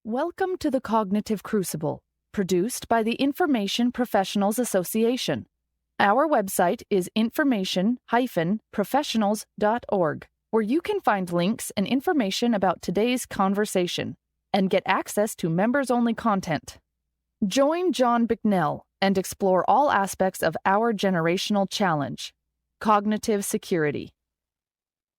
Welcome to the Cognitive Crucible, produced by the Information Professionals Association. Our website is information-professionals.org, where you can find links and information about today's conversation and get access to members-only content. Join John Bicknell and explore all aspects of our generational challenge, cognitive security.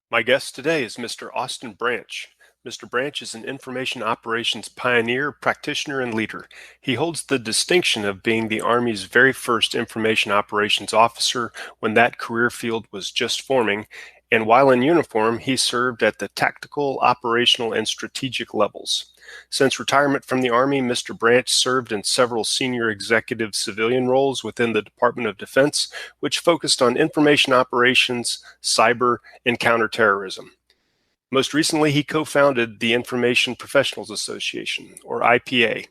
My guest today is Mr. Austin Branch. Mr. Branch is an information operations pioneer, practitioner, and leader. He holds the distinction of being the Army's very first information operations officer when that career field was just forming, and while in uniform, he served at the tactical, operational, and strategic levels. Since retirement from the Army, Mr. Branch served in several senior executive civilian roles within the Department of Defense, which focused on information operations, cyber, and counter-terrorism. Most recently, he co-founded the Information Professionals Association, or IPA.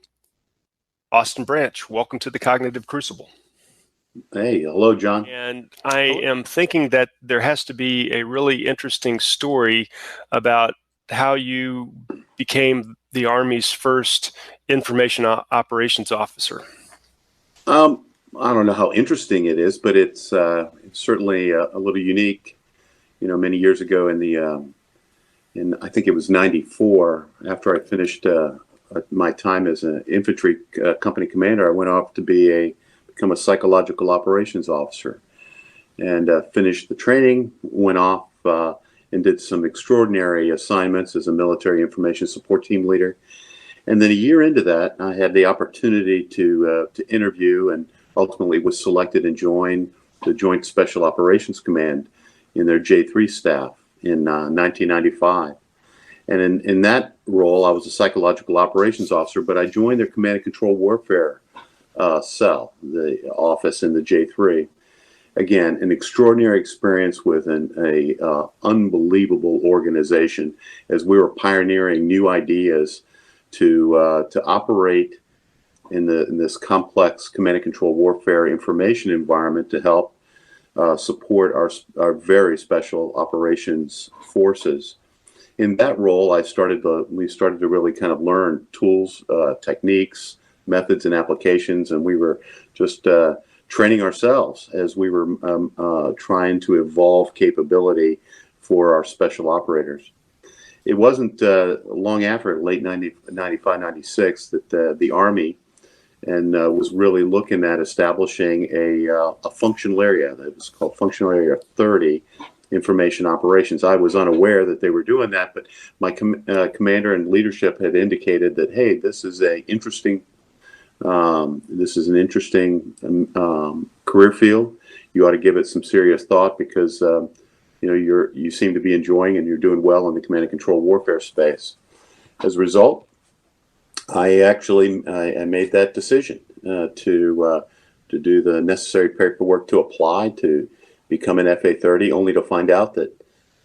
Austin Branch, welcome to the Cognitive Crucible. Hey, hello, John. And I am thinking that there has to be a really interesting story about how you became the Army's first information operations officer. I don't know how interesting it is, but it's certainly a little unique. You know, many years ago in I think it was 94, after I finished my time as an infantry company commander, I went off to become a psychological operations officer, and finished the training, went off and did some extraordinary assignments as a military information support team leader. And then a year into that, I had the opportunity to interview, and ultimately was selected and joined the Joint Special Operations Command in their J3 staff in 1995. And in that role, I was a psychological operations officer, but I joined their command and control warfare cell, the office in the J3. Again, an extraordinary experience with an unbelievable organization as we were pioneering new ideas to operate in this complex command and control warfare information environment to help support our very special operations forces. In that role, we started to really kind of learn tools, techniques, methods, and applications, and we were just training ourselves as we were trying to evolve capability for our special operators. It wasn't long after, late 95, 96, that the Army was really looking at establishing a functional area that was called Functional Area 30, Information Operations. I was unaware that they were doing that, but my commander and leadership had indicated that, hey, this is an interesting career field. You ought to give it some serious thought because you seem to be enjoying and you're doing well in the command and control warfare space. As a result, I made that decision to do the necessary paperwork to apply to become an FA-30, only to find out that I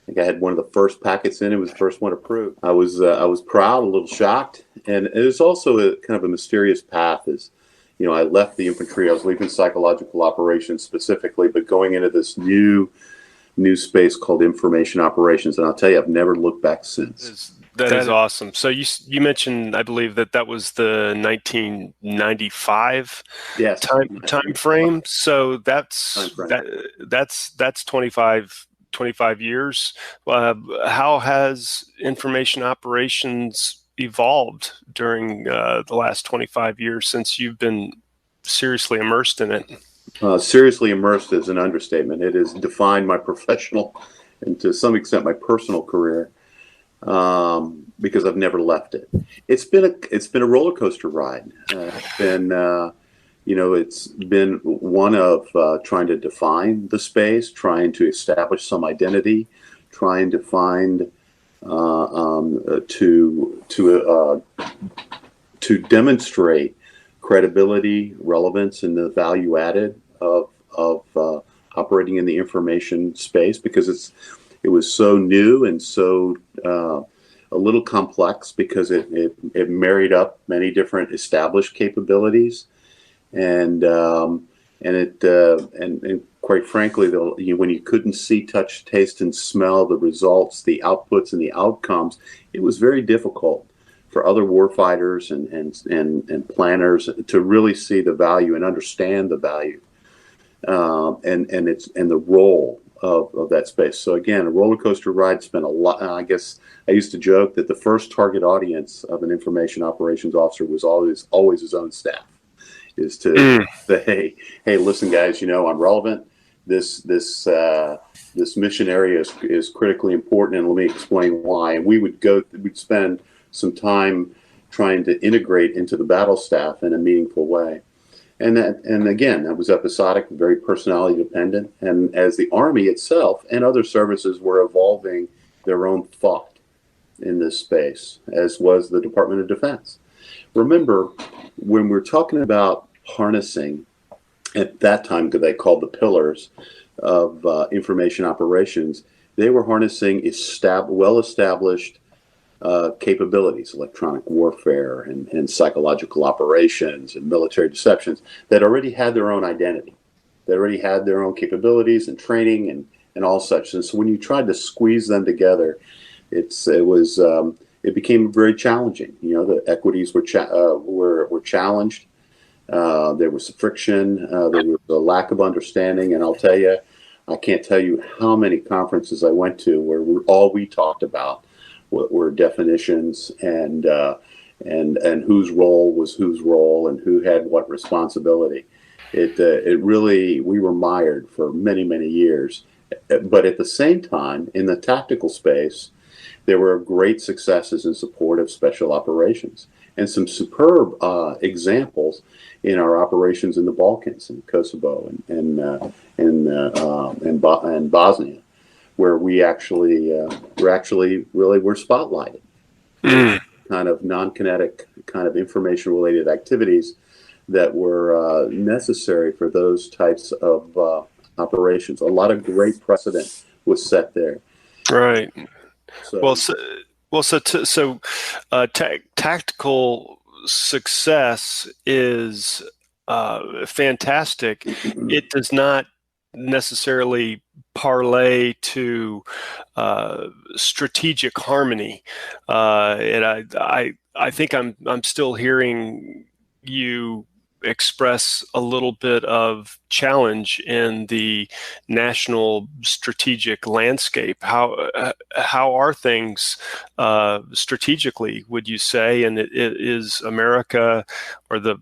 think I had one of the first packets in. It was the first one approved. I was proud, a little shocked, and it was also a kind of a mysterious path. As you know, I left the infantry. I was leaving psychological operations specifically, but going into this new space called information operations. And I'll tell you, I've never looked back since. That is awesome. So you mentioned, I believe, that was the 1995 time frame. So that's 25 years. How has information operations evolved during the last 25 years since you've been seriously immersed in it? Seriously immersed is an understatement. It has defined my professional and to some extent my personal career. Because I've never left it. It's been a roller coaster ride. It's been one of trying to define the space, trying to establish some identity, trying to find to demonstrate credibility, relevance, and the value added of operating in the information space, because it was so new and so a little complex, because it married up many different established capabilities, and quite frankly, when you couldn't see, touch, taste, and smell the results, the outputs, and the outcomes, it was very difficult for other warfighters and planners to really see the value and understand the value and the role of that space. So again, a roller coaster ride spent a lot. I guess I used to joke that the first target audience of an information operations officer was always his own staff. Is to say, hey, listen, guys, I'm relevant. This mission area is critically important, and let me explain why. And we'd spend some time trying to integrate into the battle staff in a meaningful way. And again, that was episodic, very personality dependent. And as the Army itself and other services were evolving their own thought in this space, as was the Department of Defense. Remember, when we're talking about harnessing, at that time they called the pillars of information operations, they were harnessing well-established capabilities, electronic warfare and psychological operations and military deceptions that already had their own identity. They already had their own capabilities and training and all such. And so when you tried to squeeze them together, it became very challenging. The equities were challenged. There was friction. There was a lack of understanding. And I'll tell you, I can't tell you how many conferences I went to where all we talked about were definitions and whose role was whose role and who had what responsibility. It really, we were mired for many, many years. But at the same time, in the tactical space, there were great successes in support of special operations and some superb examples in our operations in the Balkans, in Kosovo and Bosnia, where we actually were spotlighted. Kind of non-kinetic, kind of information-related activities that were necessary for those types of operations. A lot of great precedent was set there. Right. Tactical success is fantastic. It does not necessarily parlay to strategic harmony, and I think I'm still hearing you express a little bit of challenge in the national strategic landscape. How are things strategically, would you say? And is America or the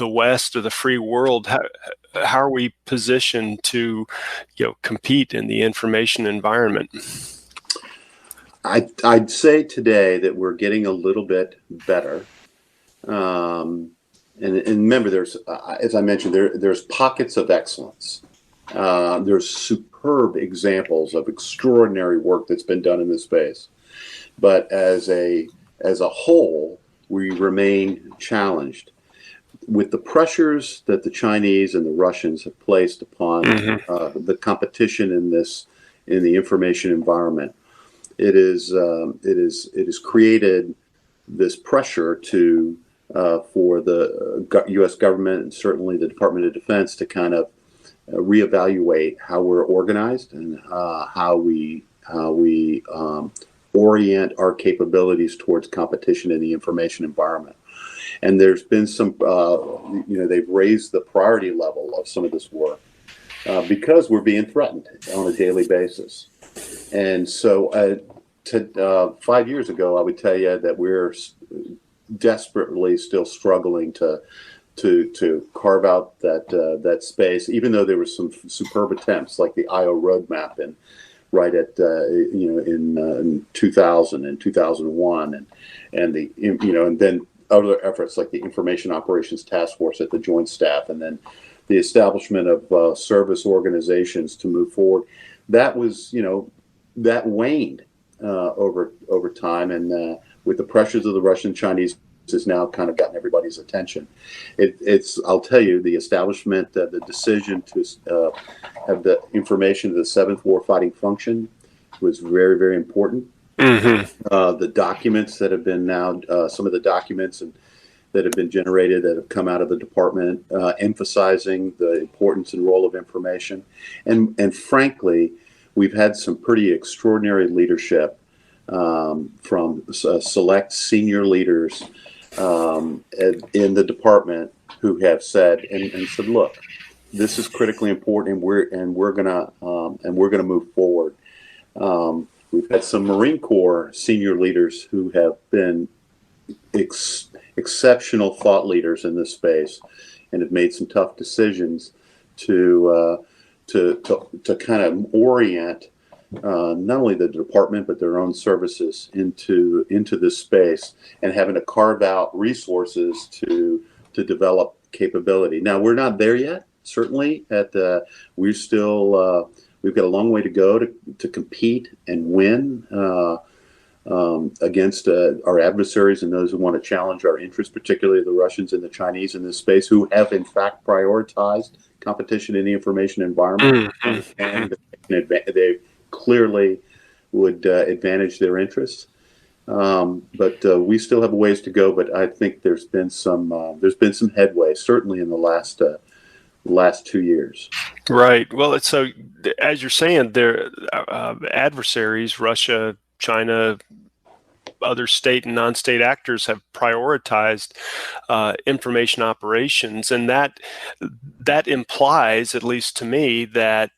West or the free world, how are we positioned to compete in the information environment? I'd say today that we're getting a little bit better. And remember, there's, as I mentioned, there's pockets of excellence. There's superb examples of extraordinary work that's been done in this space. But as a whole, we remain challenged with the pressures that the Chinese and the Russians have placed upon the competition in the information environment. It is created this pressure for the U.S. government and certainly the Department of Defense to kind of reevaluate how we're organized and how we orient our capabilities towards competition in the information environment. And there's been some, they've raised the priority level of some of this work because we're being threatened on a daily basis. And so 5 years ago, I would tell you that we're desperately still struggling to carve out that space, even though there were some superb attempts like the IO roadmap in 2000 and 2001 and then other efforts like the Information Operations Task Force at the Joint Staff, and then the establishment of service organizations to move forward. That was, that waned over time, and with the pressures of the Russian Chinese has now kind of gotten everybody's attention. I'll tell you, the establishment, the decision to have the information of the 7th Warfighting Function was very, very important. The documents that have been now, some of the documents that have been generated that have come out of the department, emphasizing the importance and role of information. And frankly, we've had some pretty extraordinary leadership from select senior leaders in the department who have said and said, look, this is critically important, and we're gonna move forward. We've had some Marine Corps senior leaders who have been exceptional thought leaders in this space and have made some tough decisions to kind of orient not only the department but their own services into this space, and having to carve out resources to develop capability. Now, we're not there yet. Certainly, we're still we've got a long way to go to compete and win against our adversaries and those who want to challenge our interests, particularly the Russians and the Chinese in this space, who have in fact prioritized competition in the information environment, and they clearly would advantage their interests. But we still have a ways to go. But I think there's been some headway, certainly in the last 2 years. Right. Well, so as you're saying, their adversaries, Russia, China, other state and non-state actors have prioritized information operations, and that implies, at least to me, that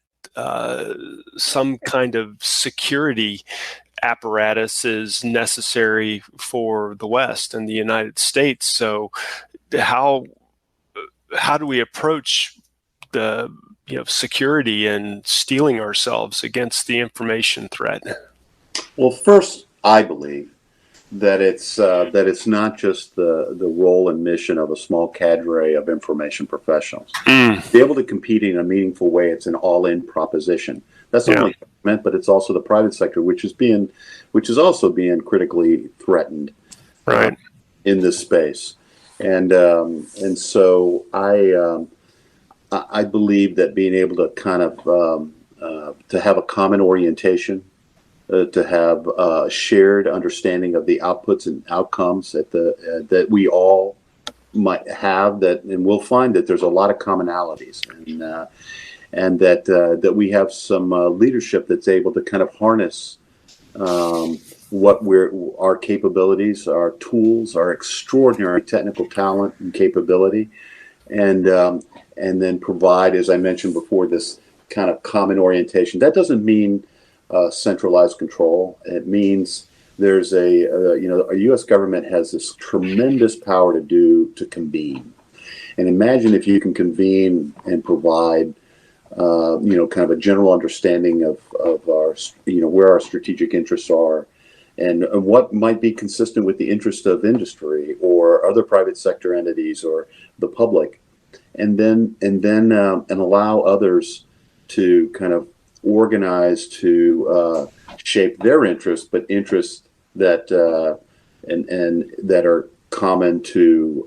some kind of security apparatus is necessary for the West and the United States. So, how do we approach the security and steeling ourselves against the information threat? Well, first, I believe that it's not just the role and mission of a small cadre of information professionals. To be able to compete in a meaningful way, it's an all-in proposition. That's not only government, but it's also the private sector, which is also being critically threatened, right, in this space. And so I believe that being able to kind of to have a common orientation, to have a shared understanding of the outputs and outcomes that we all might have, and we'll find that there's a lot of commonalities, and that we have some leadership that's able to kind of harness our capabilities, our tools, our extraordinary technical talent and capability, and then provide, as I mentioned before, this kind of common orientation. That doesn't mean centralized control. It means there's our U.S. government has this tremendous power to convene, and imagine if you can convene and provide kind of a general understanding of our where our strategic interests are, and what might be consistent with the interest of industry or other private sector entities or the public, and allow others to kind of organize to shape their interests, but interests that and that are common to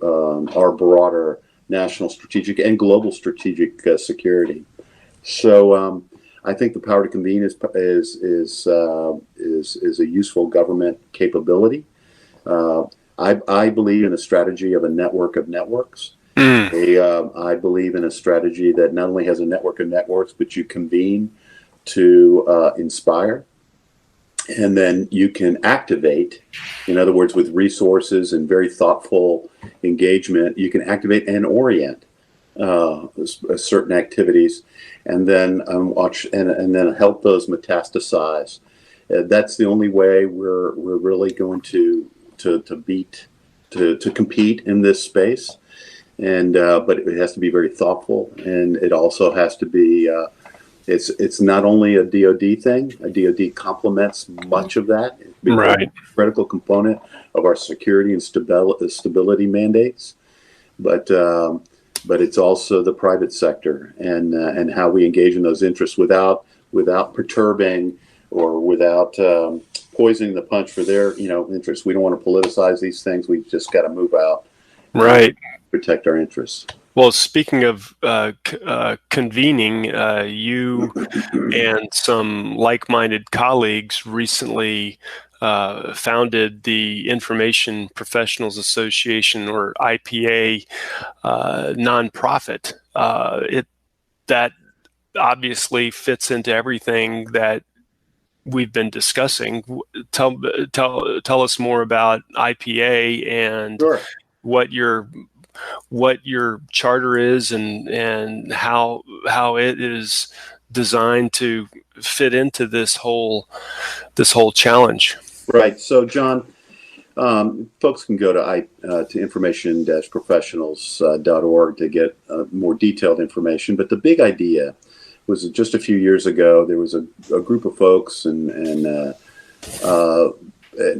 our broader national strategic and global strategic security. So I think the power to convene is a useful government capability. I believe in a strategy of a network of networks. I believe in a strategy that not only has a network of networks, but you convene to inspire, and then you can activate. In other words, with resources and very thoughtful engagement, you can activate and orient certain activities, and then watch and then help those metastasize. That's the only way we're really going to compete in this space. And but it has to be very thoughtful, and it also has to be. It's not only a DoD thing. A DoD complements much of that. Right. It's a critical component of our security and stability mandates, but it's also the private sector and how we engage in those interests without perturbing or without poisoning the punch for their interests. We don't want to politicize these things. We've just got to move out, right, protect our interests. Well, speaking of convening, you and some like-minded colleagues recently founded the Information Professionals Association, or IPA, nonprofit. That obviously fits into everything that we've been discussing. Tell us more about IPA and Sure. what your charter is, and how it is designed to fit into this whole challenge. Right. So, John, folks can go to information-professionals.org to get more detailed information. But the big idea was that just a few years ago, there was a group of folks and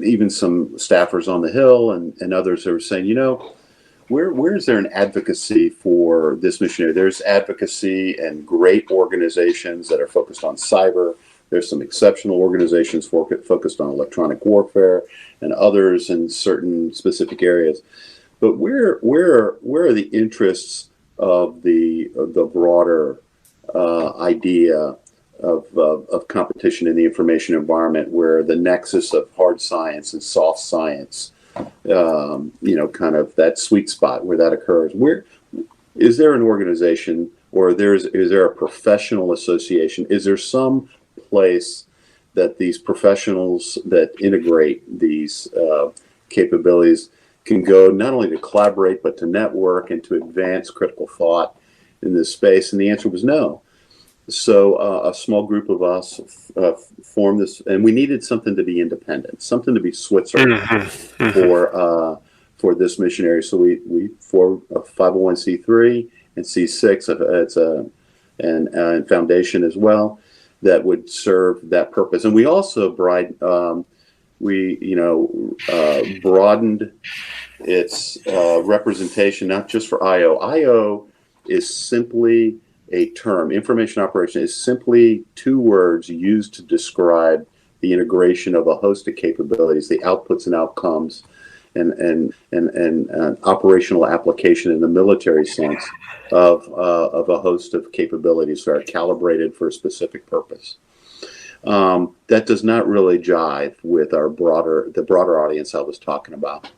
even some staffers on the Hill and others who were saying, where is there an advocacy for this mission area? There's advocacy and great organizations that are focused on cyber. There's some exceptional organizations focused on electronic warfare and others in certain specific areas. But where are the interests of the broader idea of competition in the information environment, where the nexus of hard science and soft science, kind of that sweet spot where that occurs? Where is there an organization, or is there a professional association? Is there some place that these professionals that integrate these capabilities can go, not only to collaborate but to network and to advance critical thought in this space? And the answer was no. So a small group of us formed this, and we needed something to be independent, something to be Switzerland for this missionary. So we formed a 501c3 and C6. It's and foundation as well that would serve that purpose. And we also broadened its representation, not just for IO. IO is simply a term. Information operation is simply two words used to describe the integration of a host of capabilities, the outputs and outcomes, and operational application in the military sense of a host of capabilities that are calibrated for a specific purpose. That does not really jive with the broader audience I was talking about.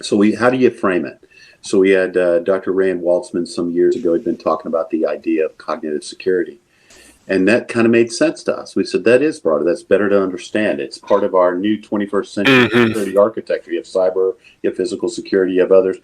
So how do you frame it? So we had Dr. Rand Waltzman some years ago had been talking about the idea of cognitive security. And that kind of made sense to us. We said, that is broader. That's better to understand. It's part of our new 21st century security architecture. You have cyber, you have physical security, you have others.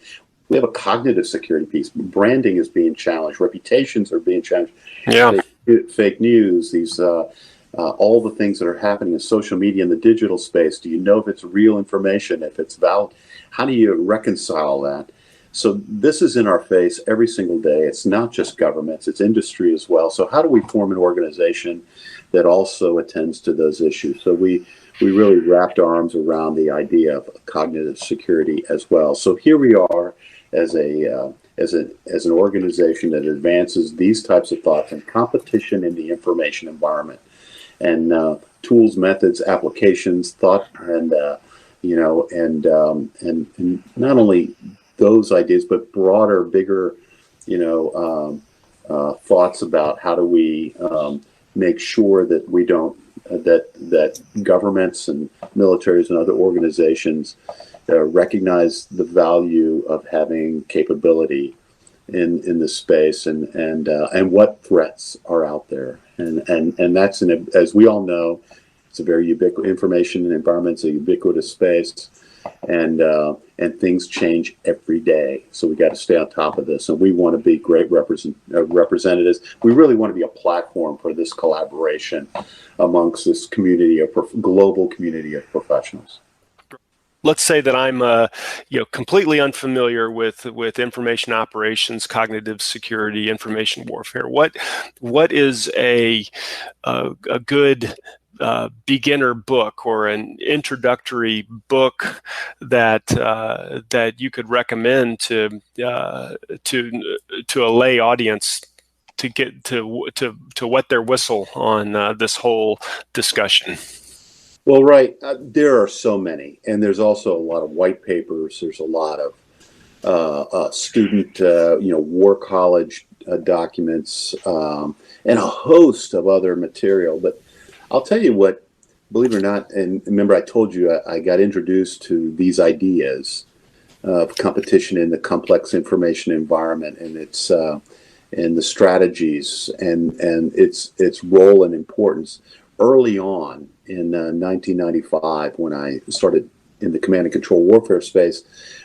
We have a cognitive security piece. Branding is being challenged. Reputations are being challenged. Yeah. Fake news, these all the things that are happening in social media in the digital space. Do you know if it's real information, if it's valid? How do you reconcile that? So this is in our face every single day. It's not just governments, it's industry as well. So how do we form an organization that also attends to those issues? So we really wrapped our arms around the idea of cognitive security as well. So here we are as an organization that advances these types of thoughts and competition in the information environment, and tools, methods, applications, thought, and not only those ideas, but broader, bigger, thoughts about how do we make sure that we don't that governments and militaries and other organizations recognize the value of having capability in this space, and what threats are out there, and that's as we all know, it's a very information and environment's a ubiquitous space. And things change every day. So we got to stay on top of this. And we want to be great representatives. We really want to be a platform for this collaboration amongst this global community of professionals. Let's say that I'm completely unfamiliar with information operations, cognitive security, information warfare. What is a good beginner book or an introductory book that you could recommend to a lay audience to get to wet their whistle on this whole discussion? Well, right. There are so many, and there's also a lot of white papers. There's a lot of student, war college documents, and a host of other material. But I'll tell you what, believe it or not, and remember I told you I got introduced to these ideas of competition in the complex information environment, and its and the strategies and its role and importance early on in 1995, when I started in the command and control warfare space,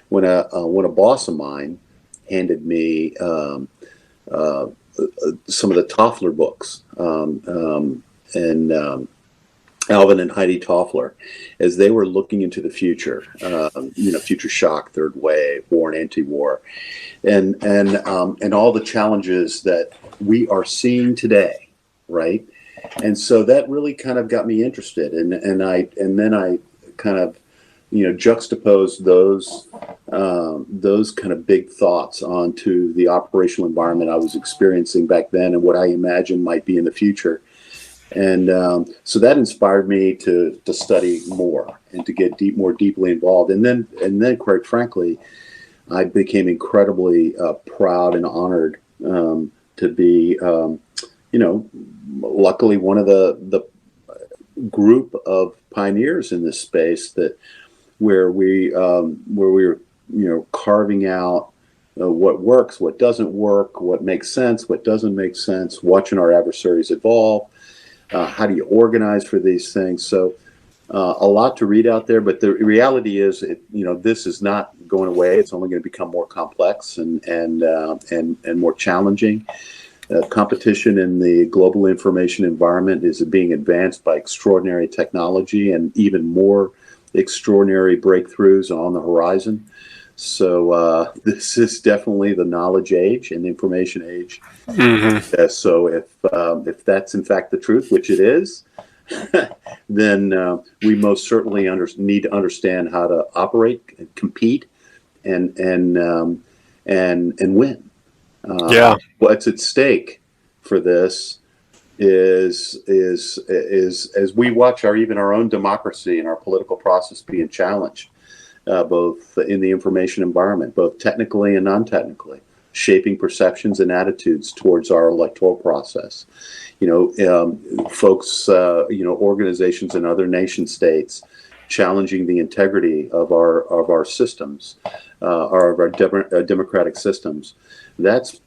when a boss of mine handed me some of the Toffler books, and Alvin and Heidi Toffler, as they were looking into the future, future shock, third wave, war and anti-war, and all the challenges that we are seeing today, right? And so that really kind of got me interested, and then I kind of juxtapose those kind of big thoughts onto the operational environment I was experiencing back then and what I imagined might be in the future. And so that inspired me to study more and to get more deeply involved. And then, quite frankly, I became incredibly proud and honored to be, luckily one of the group of pioneers in this space where we were carving out what works, what doesn't work, what makes sense, what doesn't make sense, watching our adversaries evolve. How do you organize for these things? So a lot to read out there, but the reality is, this is not going away. It's only going to become more complex and more challenging. Competition in the global information environment is being advanced by extraordinary technology and even more extraordinary breakthroughs on the horizon. So this is definitely the knowledge age and information age. Mm-hmm. So if that's in fact the truth, which it is, then we most certainly need to understand how to operate, and compete, and win. What's at stake for this is as we watch our own democracy and our political process being challenged, both in the information environment, both technically and non-technically, shaping perceptions and attitudes towards our electoral process. Folks, organizations in other nation states challenging the integrity of our systems, our democratic systems. That's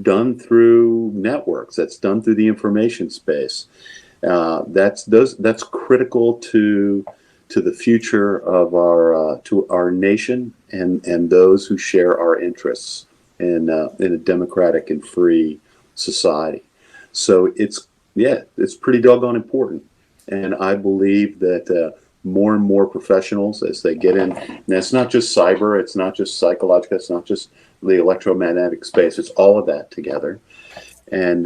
done through networks. That's done through the information space. That's critical to the future of our nation and those who share our interests in a democratic and free society. So it's pretty doggone important, and I believe that more and more professionals, as they get in, and it's not just cyber, it's not just psychological, it's not just the electromagnetic space, it's all of that together, and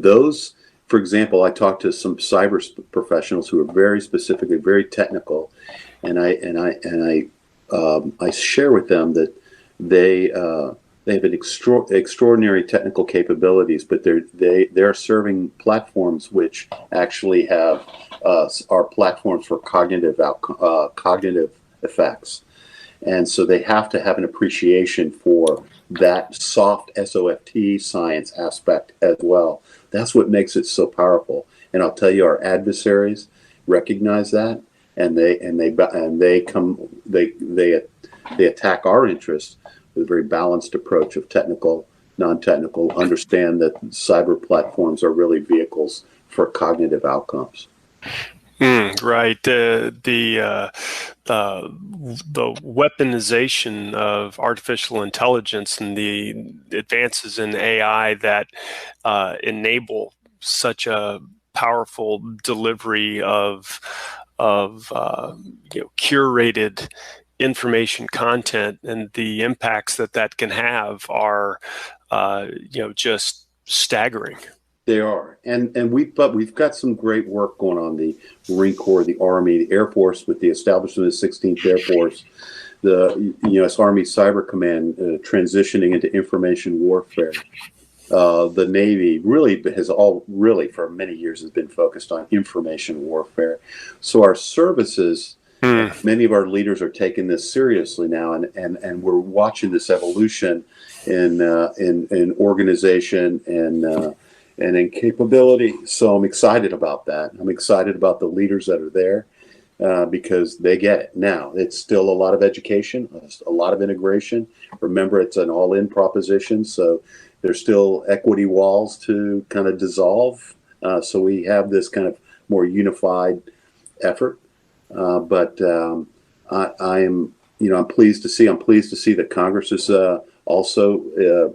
those. For example, I talked to some cyber professionals who are very specifically, very technical, and I share with them that they have an extraordinary technical capabilities, but they're serving platforms which actually have are platforms for cognitive effects, and so they have to have an appreciation for that soft SOFT science aspect as well. That's what makes it so powerful. And I'll tell you, our adversaries recognize that, and they attack our interests with a very balanced approach of technical, non-technical. Understand that cyber platforms are really vehicles for cognitive outcomes. Right. The weaponization of artificial intelligence and the advances in AI that enable such a powerful delivery of curated information content, and the impacts that can have are just staggering. They are, and we've got some great work going on. The Marine Corps, the Army, the Air Force, with the establishment of the 16th Air Force, the U.S. Army Cyber Command transitioning into information warfare. The Navy really for many years has been focused on information warfare. So our services, many of our leaders are taking this seriously now, and we're watching this evolution in organization and in capability. So I'm excited about that. I'm excited about the leaders that are there because they get it. Now, it's still a lot of education, a lot of integration. Remember, it's an all-in proposition, so there's still equity walls to kind of dissolve So we have this kind of more unified effort. But I am, I'm pleased to see that Congress has also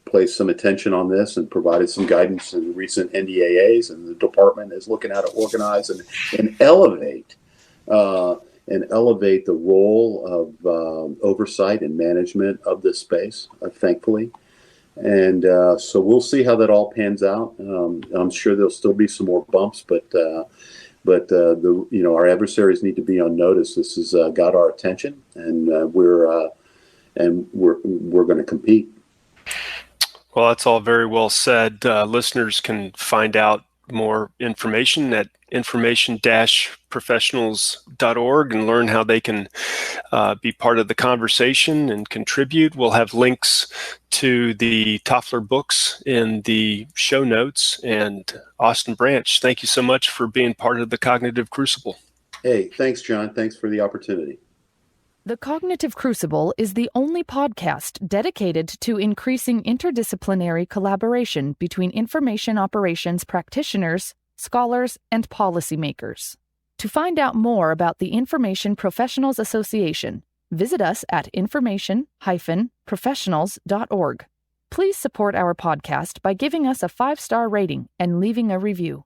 placed some attention on this and provided some guidance in the recent NDAAs, and the department is looking how to organize and elevate the role of oversight and management of this space, thankfully. And so we'll see how that all pans out. I'm sure there'll still be some more bumps, but our adversaries need to be on notice. This has got our attention, and we're going to compete. Well, that's all very well said. Listeners can find out more information at information-professionals.org and learn how they can be part of the conversation and contribute. We'll have links to the Toffler books in the show notes. And Austin Branch, thank you so much for being part of the Cognitive Crucible. Hey, thanks, John. Thanks for the opportunity. The Cognitive Crucible is the only podcast dedicated to increasing interdisciplinary collaboration between information operations practitioners, scholars, and policymakers. To find out more about the Information Professionals Association, visit us at information-professionals.org. Please support our podcast by giving us a 5-star rating and leaving a review.